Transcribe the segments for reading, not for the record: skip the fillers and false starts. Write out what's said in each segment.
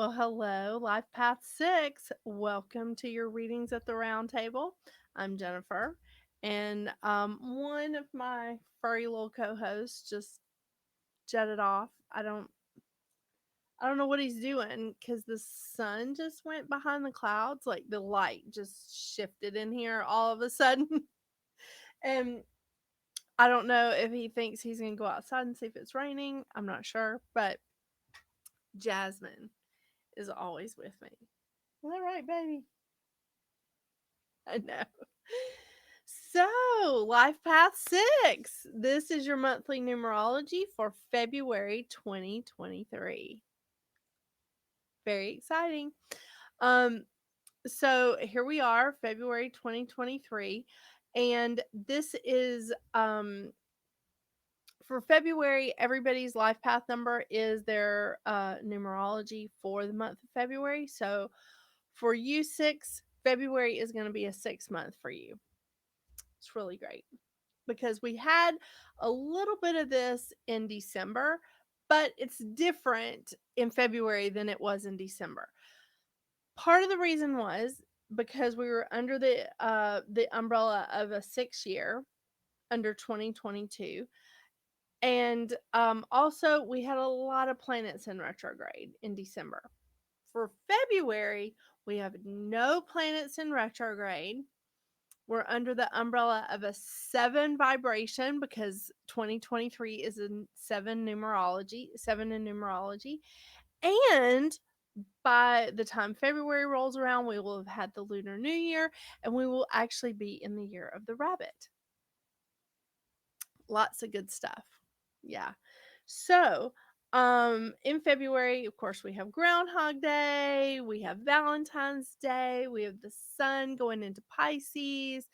Well, hello, Life Path 6. Welcome to your readings at the round table. I'm Jennifer, and one of my furry little co-hosts just jetted off. I don't know what he's doing because the sun just went behind the clouds, like the light just shifted in here all of a sudden. And I don't know if he thinks he's going to go outside and see if it's raining. I'm not sure, but Jasmine is always with me. Is that right, baby? I know. So, Life Path 6. This is your monthly numerology for February 2023. Very exciting. Um so here we are, February 2023, and this is for February, everybody's life path number is their numerology for the month of February. So for you 6, February is going to be a 6 month for you. It's really great because we had a little bit of this in December, but it's different in February than it was in December. Part of the reason was because we were under the umbrella of a 6 year under 2022, and also we had a lot of planets in retrograde in December. For February, we have no planets in retrograde. We're under the umbrella of a 7 vibration because 2023 is in 7 numerology, 7 in numerology. And by the time February rolls around, we will have had the Lunar New Year and we will actually be in the year of the rabbit. Lots of good stuff. Yeah. So, in February, of course, we have Groundhog Day, we have Valentine's Day, we have the sun going into Pisces.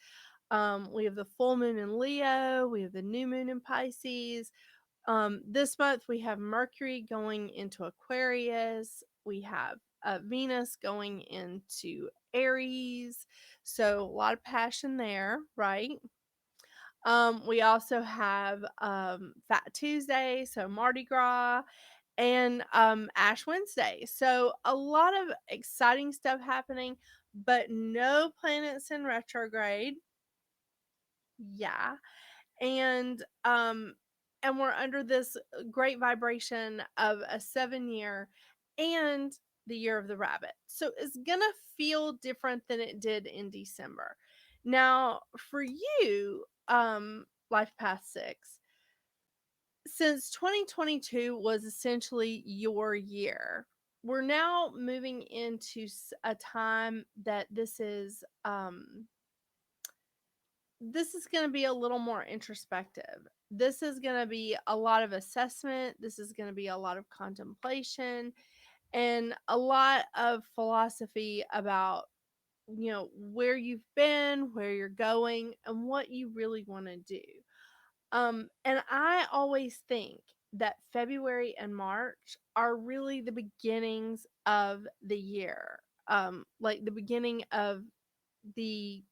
We have the full moon in Leo. We have the new moon in Pisces. This month we have Mercury going into Aquarius. We have Venus going into Aries. So a lot of passion there, right? We also have Fat Tuesday, so Mardi Gras, and Ash Wednesday. So a lot of exciting stuff happening, but no planets in retrograde. Yeah. and and we're under this great vibration of a 7 year and the year of the rabbit, so it's gonna feel different than it did in December. Now for you, life path 6, since 2022 was essentially your year, we're now moving into a time that this is going to be a little more introspective. This is going to be a lot of assessment. This is going to be a lot of contemplation and a lot of philosophy about, where you've been, where you're going, and what you really want to do. And I always think that February and March are really the beginnings of the year. Like the beginning of the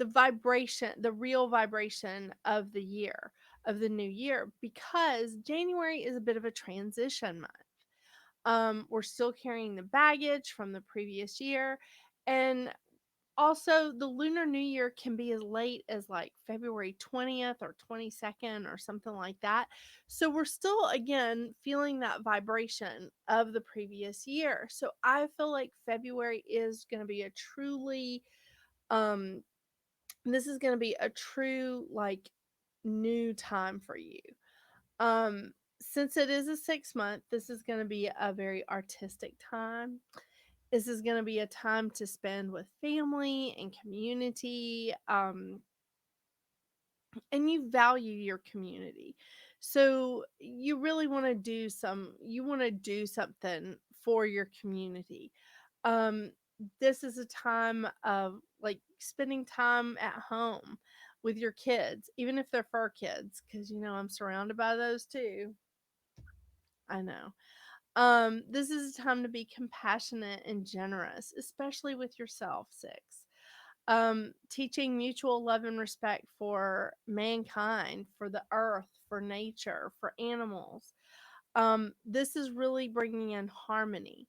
vibration, the real vibration of the year, of the new year, because January is a bit of a transition month. We're still carrying the baggage from the previous year. And also, the Lunar New Year can be as late as like February 20th or 22nd or something like that. So we're still, again, feeling that vibration of the previous year. So I feel like February is going to be a truly, um, this is going to be a true, like, new time for you. Since it is a 6 month, this is going to be a very artistic time. This is going to be a time to spend with family and community. And you value your community. So you really want to do something for your community. Um, this is a time of like spending time at home with your kids, even if they're fur kids, because I'm surrounded by those too. I know. This is a time to be compassionate and generous, especially with yourself, 6. Teaching mutual love and respect for mankind, for the earth, for nature, for animals. This is really bringing in harmony.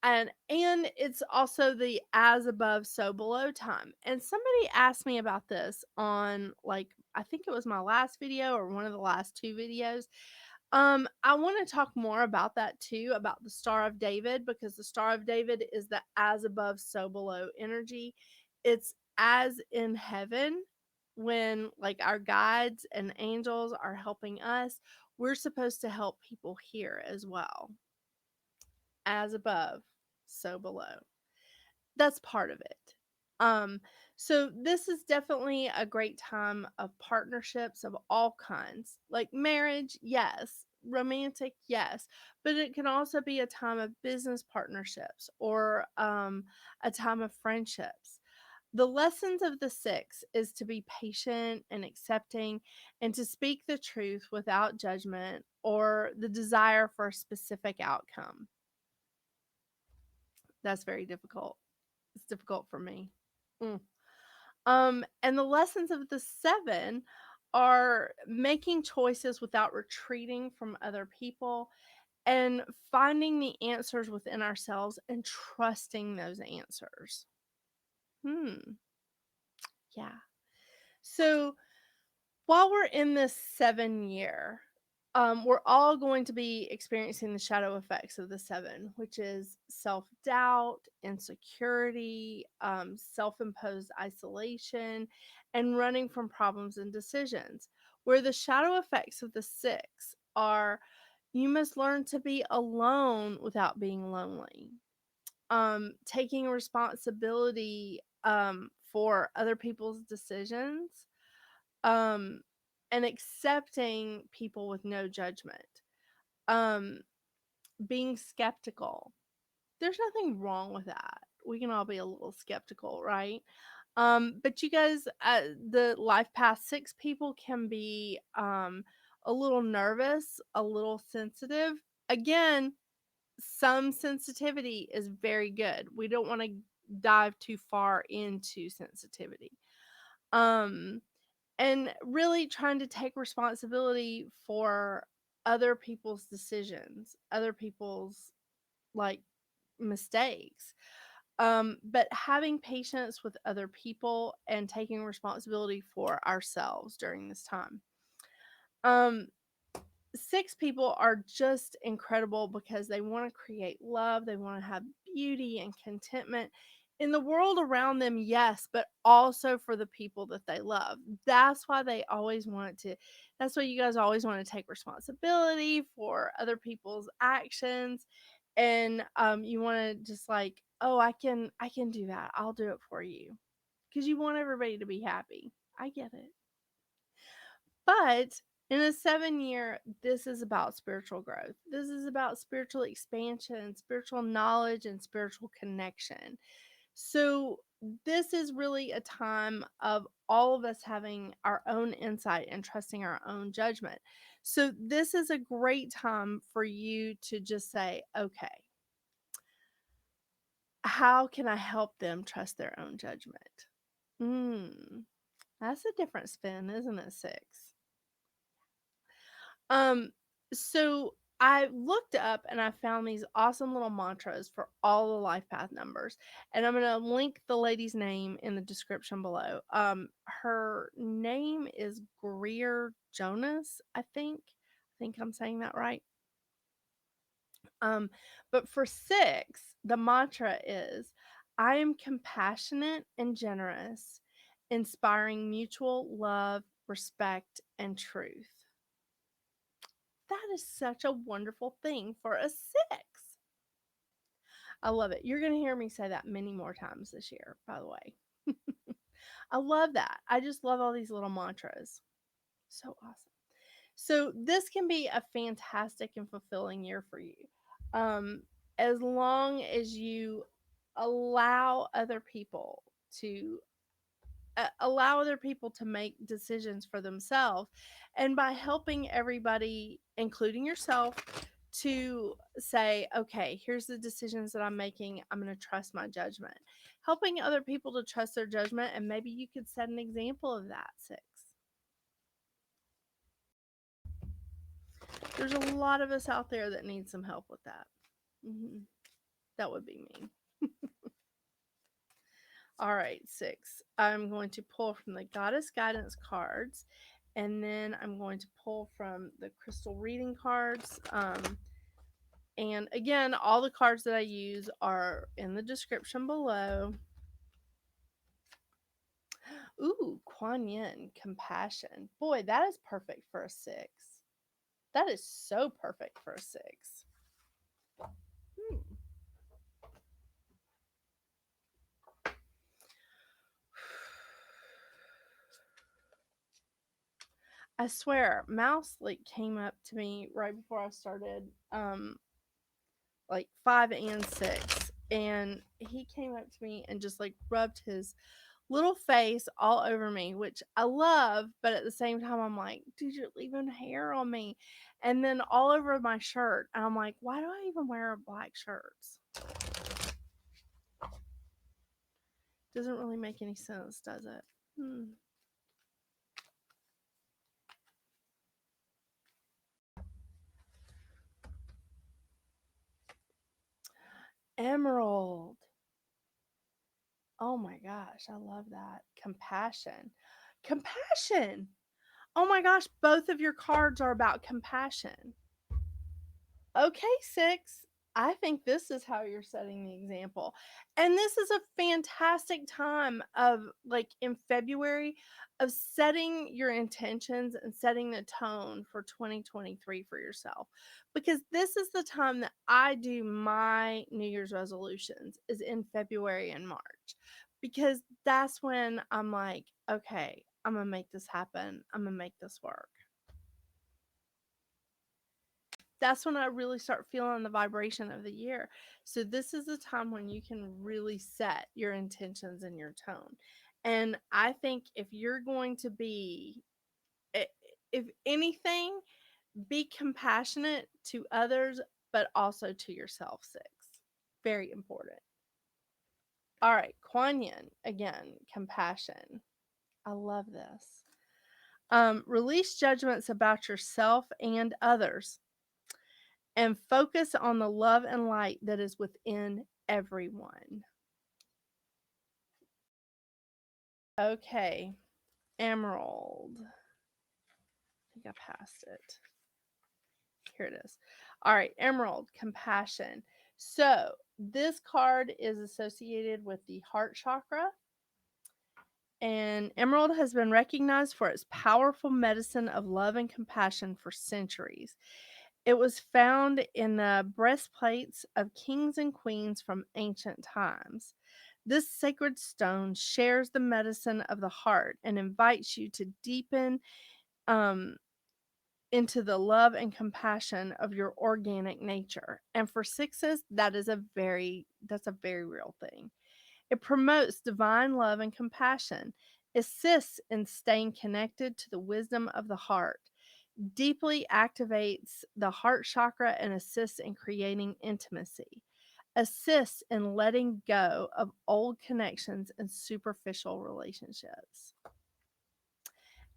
And it's also the as above so below time. And somebody asked me about this on, like, I think it was my last video or one of the last two videos. I want to talk more about that too, about the Star of David, because the Star of David is the as above so below energy. It's as in heaven, when like our guides and angels are helping us, we're supposed to help people here as well. As above, so below. That's part of it. Um, so this is definitely a great time of partnerships of all kinds. Like marriage, yes. Romantic, yes. But it can also be a time of business partnerships, or a time of friendships. The lessons of the six is to be patient and accepting, and to speak the truth without judgment or the desire for a specific outcome. That's very difficult. It's difficult for me. Mm. And the lessons of the seven are making choices without retreating from other people, and finding the answers within ourselves and trusting those answers. Hmm. Yeah. So while we're in this 7 year, we're all going to be experiencing the shadow effects of the seven, which is self doubt, insecurity, self imposed isolation, and running from problems and decisions. Where the shadow effects of the six are, you must learn to be alone without being lonely, taking responsibility for other people's decisions, um, and accepting people with no judgment, um, being skeptical. There's nothing wrong with that. We can all be a little skeptical, right? But you guys, the life path six people can be a little nervous, a little sensitive. Again, some sensitivity is very good. We don't want to dive too far into sensitivity. Um, and really trying to take responsibility for other people's decisions, other people's like mistakes. But having patience with other people and taking responsibility for ourselves during this time. Um, Six people are just incredible because they want to create love, they want to have beauty and contentment in the world around them, yes, but also for the people that they love. That's why they always want to, that's why you guys always want to take responsibility for other people's actions. And you want to just like, oh, I can do that, I'll do it for you, because you want everybody to be happy. I get it. But in a 7 year, this is about spiritual growth. This is about spiritual expansion, spiritual knowledge, and spiritual connection. So, this is really a time of all of us having our own insight and trusting our own judgment. So, this is a great time for you to just say, okay, how can I help them trust their own judgment? Mm, that's a different spin, isn't it, six? Um, so I looked up and I found these awesome little mantras for all the life path numbers. And I'm gonna link the lady's name in the description below. Her name is Greer Jonas, I think. I think I'm saying that right. Um, but for six, the mantra is, I am compassionate and generous, inspiring mutual love, respect, and truth. That is such a wonderful thing for a six. I love it. You're going to hear me say that many more times this year, by the way. I love that. I just love all these little mantras. So awesome. So, this can be a fantastic and fulfilling year for you. Um, as long as you allow other people to allow other people to make decisions for themselves, and by helping everybody, including yourself, to say, okay, here's the decisions that I'm making, I'm going to trust my judgment. Helping other people to trust their judgment, and maybe you could set an example of that, six. There's a lot of us out there that need some help with that. That would be me. All right, 6. I'm going to pull from the Goddess Guidance cards, and then I'm going to pull from the Crystal Reading cards. And again, all the cards that I use are in the description below. Ooh, Kuan Yin, compassion. Boy, that is perfect for a 6. That is so perfect for a 6. I swear, Mouse came up to me right before I started 5 and 6, and he came up to me and just rubbed his little face all over me, which I love, but at the same time I'm like, dude, you're leaving hair on me, and then all over my shirt, and I'm like, why do I even wear black shirts? Doesn't really make any sense, does it? Emerald. Oh my gosh, I love that. Compassion. Compassion. Oh my gosh, both of your cards are about compassion. Okay, 6. I think this is how you're setting the example. And this is a fantastic time of in February of setting your intentions and setting the tone for 2023 for yourself. Because this is the time that I do my New Year's resolutions is in February and March. Because that's when I'm like, okay, I'm going to make this happen. I'm going to make this work. That's when I really start feeling the vibration of the year. So this is the time when you can really set your intentions and your tone. And I think if you're going to be, if anything, be compassionate to others, but also to yourself, 6. Very important. All right, Kuan Yin, again, compassion. I love this. Release judgments about yourself and others, and focus on the love and light that is within everyone. Okay, Emerald. I think I passed it. Here it is. All right, Emerald, compassion. So, this card is associated with the heart chakra, and Emerald has been recognized for its powerful medicine of love and compassion for centuries. It was found in the breastplates of kings and queens from ancient times. This sacred stone shares the medicine of the heart and invites you to deepen um, into the love and compassion of your organic nature. And for 6s, that's a very real thing. It promotes divine love and compassion, assists in staying connected to the wisdom of the heart, deeply activates the heart chakra and assists in creating intimacy, assists in letting go of old connections and superficial relationships.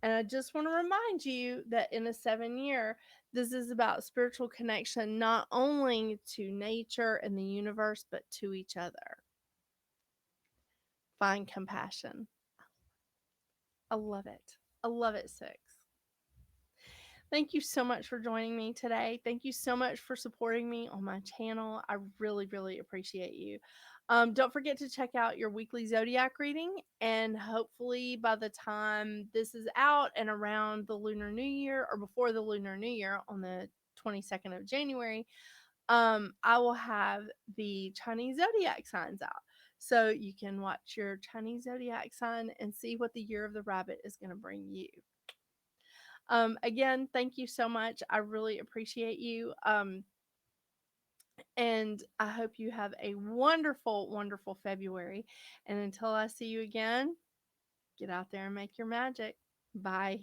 And I just want to remind you that in a 7-year, this is about spiritual connection, not only to nature and the universe, but to each other. Find compassion. I love it. I love it, 6. Thank you so much for joining me today. Thank you so much for supporting me on my channel. I really, really appreciate you. Don't forget to check out your weekly zodiac reading, and hopefully by the time this is out and around the Lunar New Year or before the Lunar New Year on the 22nd of January, I will have the Chinese zodiac signs out. So you can watch your Chinese zodiac sign and see what the year of the rabbit is going to bring you. Again, thank you so much. I really appreciate you. And I hope you have a wonderful, wonderful February. And until I see you again, get out there and make your magic. Bye.